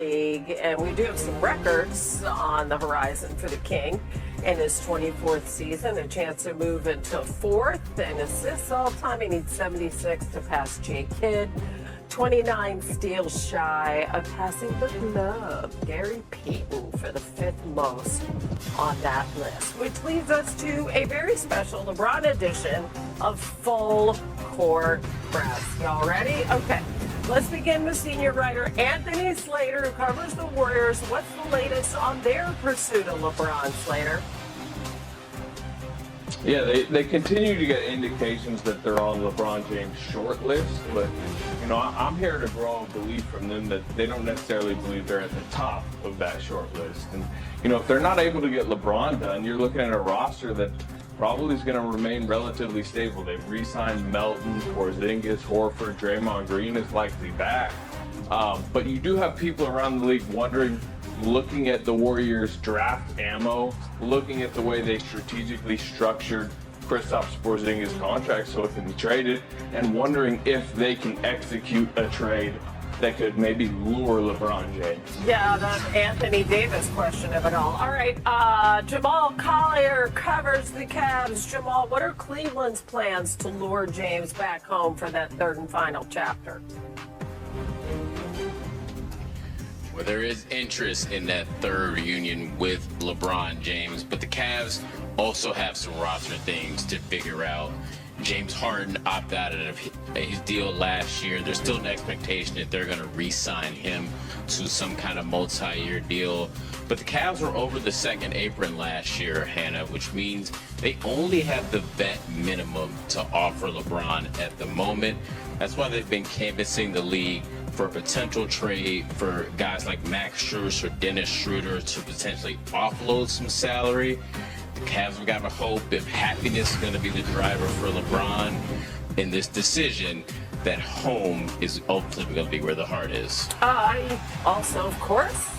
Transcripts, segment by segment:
league, and we do have some records on the horizon for the King. In his 24th season, a chance to move into 4th in assists all time. He needs 76 to pass Jay Kidd. 29 steals shy of passing the glove, Gary Payton, for the 5th most on that list, which leads us to a very special LeBron edition of Full Court Press. Y'all ready? Okay. Let's begin with senior writer Anthony Slater, who covers the Warriors. What's the latest on their pursuit of LeBron, Slater? Yeah, they continue to get indications that they're on LeBron James' short list, but, I'm here to grow a belief from them that they don't necessarily believe they're at the top of that short list. And, if they're not able to get LeBron done, you're looking at a roster that probably is going to remain relatively stable. They've re-signed Melton, Porzingis, Horford, Draymond Green is likely back. But you do have people around the league wondering, looking at the Warriors' draft ammo, looking at the way they strategically structured Kristaps Porzingis' contract so it can be traded, and wondering if they can execute a trade that could maybe lure LeBron James. Yeah, that's Anthony Davis' question of it all. All right, Jamal Collier covers the Cavs. Jamal, what are Cleveland's plans to lure James back home for that 3rd and final chapter? Well, there is interest in that 3rd reunion with LeBron James, but the Cavs also have some roster things to figure out. James Harden opted out of his deal last year. There's still an expectation that they're going to re-sign him to some kind of multi-year deal. But the Cavs were over the second apron last year, Hannah, which means they only have the vet minimum to offer LeBron at the moment. That's why they've been canvassing the league for a potential trade for guys like Max Strus or Dennis Schroeder to potentially offload some salary. The Cavs have got to hope, if happiness is going to be the driver for LeBron in this decision, that home is ultimately going to be where the heart is. I also, of course,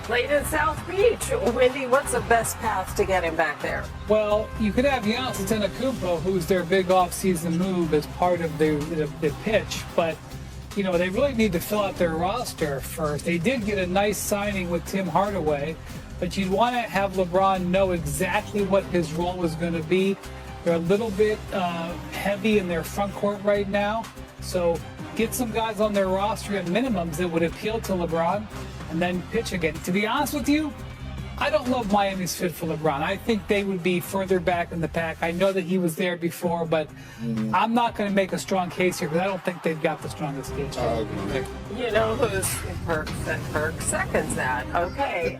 played in South Beach. Wendy, what's the best path to get him back there? Well, you could have Giannis Antetokounmpo, who's their big off-season move, as part of the pitch, but they really need to fill out their roster first. They did get a nice signing with Tim Hardaway, but you'd want to have LeBron know exactly what his role was going to be. They're a little bit heavy in their front court right now, so get some guys on their roster at minimums that would appeal to LeBron, and then pitch again. To be honest with you, I don't love Miami's fit for LeBron. I think they would be further back in the pack. I know that he was there before, but I'm not going to make a strong case here because I don't think they've got the strongest case. You know who's Perk seconds that. Okay.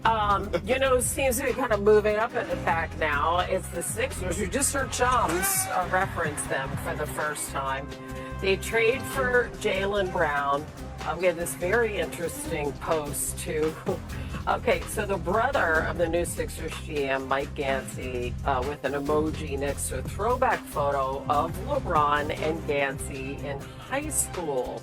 Seems to be kind of moving up in the pack now. It's the Sixers. We just heard Shams reference them for the first time. They trade for Jaylen Brown. We had this very interesting post too. Okay, so the brother of the new Sixers GM, Mike Gansey, with an emoji next to a throwback photo of LeBron and Gansey in high school.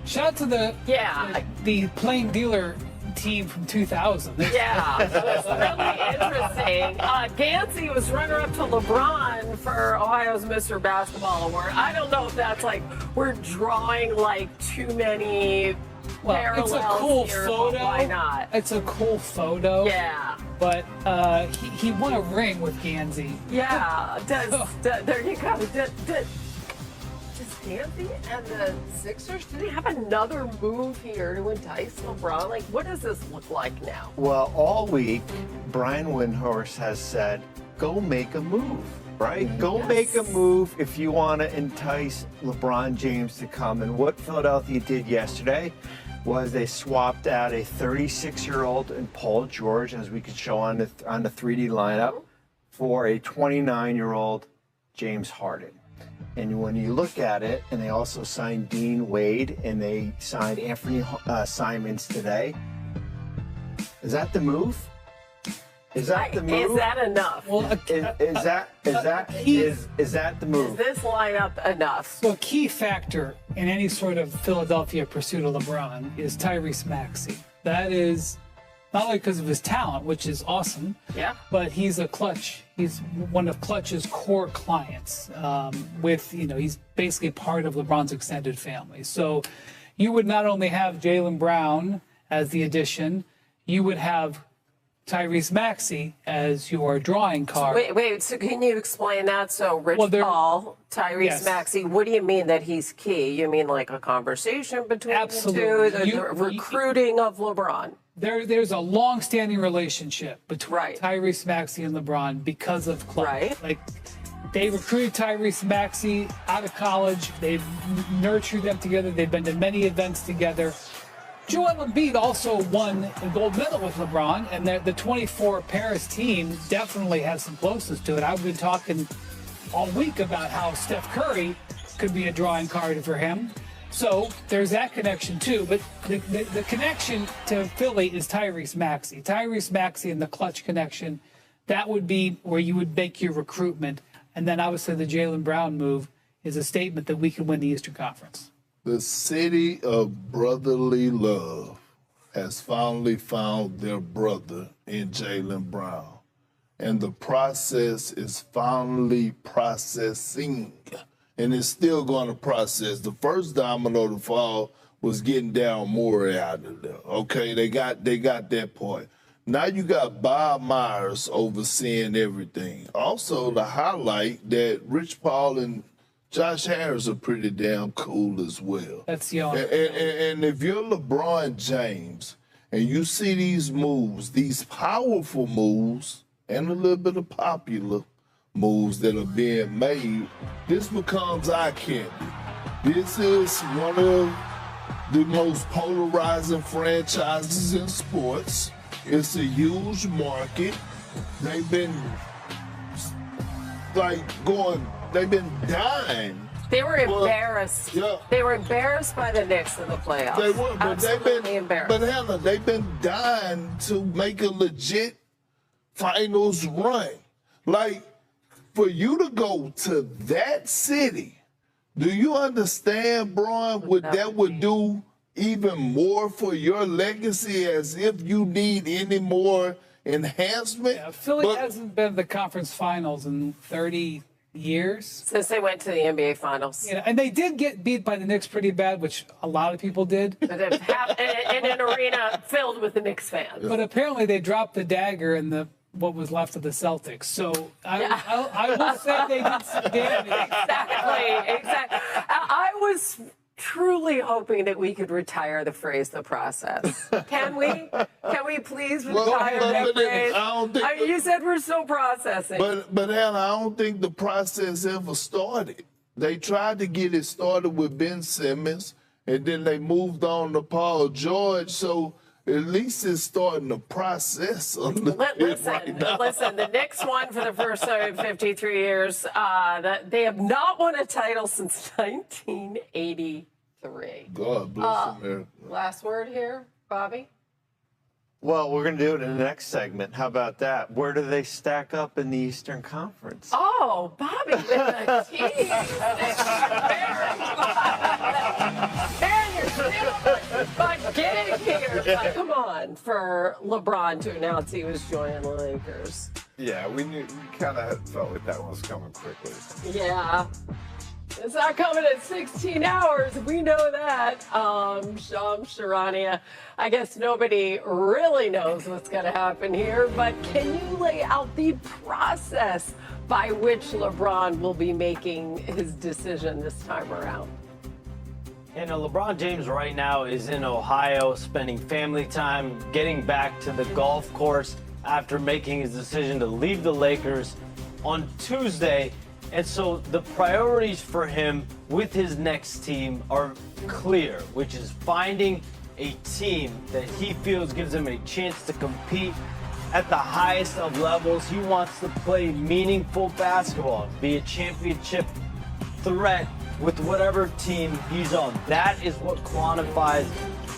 Shout out to the plain dealer team from 2000. Yeah, so it's really interesting. Gansey was runner-up to LeBron for Ohio's Mr. Basketball Award. I don't know if that's we're drawing too many parallels. It's a cool here, photo. Why not? It's a cool photo. Yeah. But he won a ring with Gansey. Yeah. There you go. Does Gansey and the Sixers, do they have another move here to entice LeBron? What does this look like now? Well, all week, Brian Windhorst has said, go make a move, right? Go make a move if you want to entice LeBron James to come. And what Philadelphia did yesterday was they swapped out a 36-year-old and Paul George, as we could show on the 3D lineup, for a 29-year-old James Harden. And when you look at it, and they also signed Dean Wade, and they signed Anthony Simons today. Is that the move? Is that the move? Is that enough? Well, Is that the move? Is this lineup enough? So a key factor in any sort of Philadelphia pursuit of LeBron is Tyrese Maxey. That is not only because of his talent, which is awesome, but he's a Clutch. He's one of Clutch's core clients. He's basically part of LeBron's extended family. So you would not only have Jaylen Brown as the addition, you would have Tyrese Maxey as your drawing card. Wait. So can you explain that? So Rich Paul, Tyrese yes. Maxey. What do you mean that he's key? You mean like a conversation between Absolutely. the two, the recruiting of LeBron? There's a long-standing relationship between Right. Tyrese Maxey and LeBron because of clutch. Right. Like, they recruited Tyrese Maxey out of college. They've nurtured them together. They've been to many events together. Joel Embiid also won a gold medal with LeBron, and the 24 Paris team definitely has some closeness to it. I've been talking all week about how Steph Curry could be a drawing card for him. So there's that connection too. But the connection to Philly is Tyrese Maxey. Tyrese Maxey and the clutch connection, that would be where you would make your recruitment. And then obviously the Jaylen Brown move is a statement that we can win the Eastern Conference. The city of brotherly love has finally found their brother in Jaylen Brown. And the process is finally processing. And it's still going to process. The first domino to fall was getting Daryl Morey out of there. Okay, they got that part. Now you got Bob Myers overseeing everything. Also, the highlight that Rich Paul and Josh Harris are pretty damn cool as well. That's the only. And if you're LeBron James and you see these moves, these powerful moves, and a little bit of popular moves that are being made, this becomes eye candy. This is one of the most polarizing franchises in sports. It's a huge market. They've been they've been dying. They were embarrassed. Yeah. They were embarrassed by the Knicks in the playoffs. They were, but Absolutely embarrassed. But Hannah, they've been dying to make a legit finals run. Like, for you to go to that city, do you understand, Brian, what that would do even more for your legacy, as if you need any more enhancement? Yeah, Philly hasn't been to the conference finals in 30 years. Since they went to the NBA Finals. You know, and they did get beat by the Knicks pretty bad, which a lot of people did. But in an arena filled with the Knicks fans. But apparently they dropped the dagger in what was left of the Celtics. So I will say they did some damage. Exactly. I was truly hoping that we could retire the phrase "the process." Can we? Can we please retire that phrase? You said we're still processing. But Hannah, I don't think the process ever started. They tried to get it started with Ben Simmons, and then they moved on to Paul George. So at least it's starting to process a little bit right now. Listen, the Knicks won for the first time in 53 years. They have not won a title since 1983. God bless America. Last word here, Bobby? Well, we're going to do it in the next segment. How about that? Where do they stack up in the Eastern Conference? Oh, Bobby with the tease. Man, you're still but getting here. Like, come on, for LeBron to announce he was joining the Lakers. Yeah, we kind of felt like that one was coming quickly. Yeah. It's not coming in 16 hours. We know that. Sharania, I guess nobody really knows what's going to happen here, but can you lay out the process by which LeBron will be making his decision this time around? And LeBron James right now is in Ohio, spending family time, getting back to the golf course after making his decision to leave the Lakers on Tuesday. And so the priorities for him with his next team are clear, which is finding a team that he feels gives him a chance to compete at the highest of levels. He wants to play meaningful basketball, be a championship threat with whatever team he's on. That is what quantifies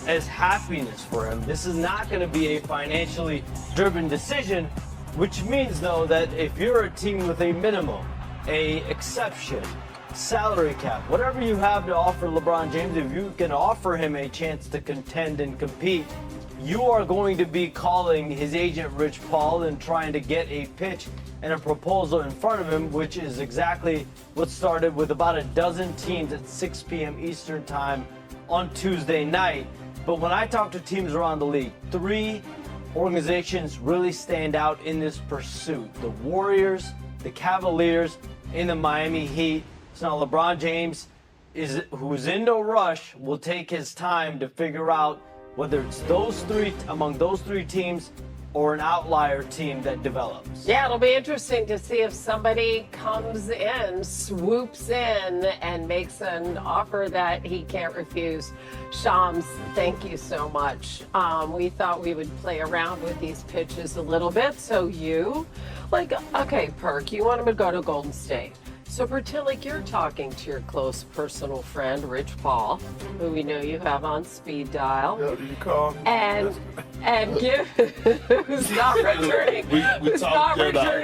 as happiness for him. This is not going to be a financially driven decision, which means, though, that if you're a team with a minimum, a exception, salary cap, whatever you have to offer LeBron James, if you can offer him a chance to contend and compete, you are going to be calling his agent Rich Paul and trying to get a pitch and a proposal in front of him, which is exactly what started with about a dozen teams at 6 p.m. Eastern time on Tuesday night. But when I talk to teams around the league, 3 organizations really stand out in this pursuit: the Warriors, the Cavaliers, and the Miami Heat. So now LeBron James, who's in no rush, will take his time to figure out whether it's among those 3 teams or an outlier team that develops. Yeah, it'll be interesting to see if somebody comes in, swoops in, and makes an offer that he can't refuse. Shams, thank you so much. We thought we would play around with these pitches a little bit. So okay, Perk, you want him to go to Golden State. So pretend like you're talking to your close personal friend, Rich Paul, who we know you have on speed dial. Yeah, you call him. And give who's not returning. We who's talked not that out. returning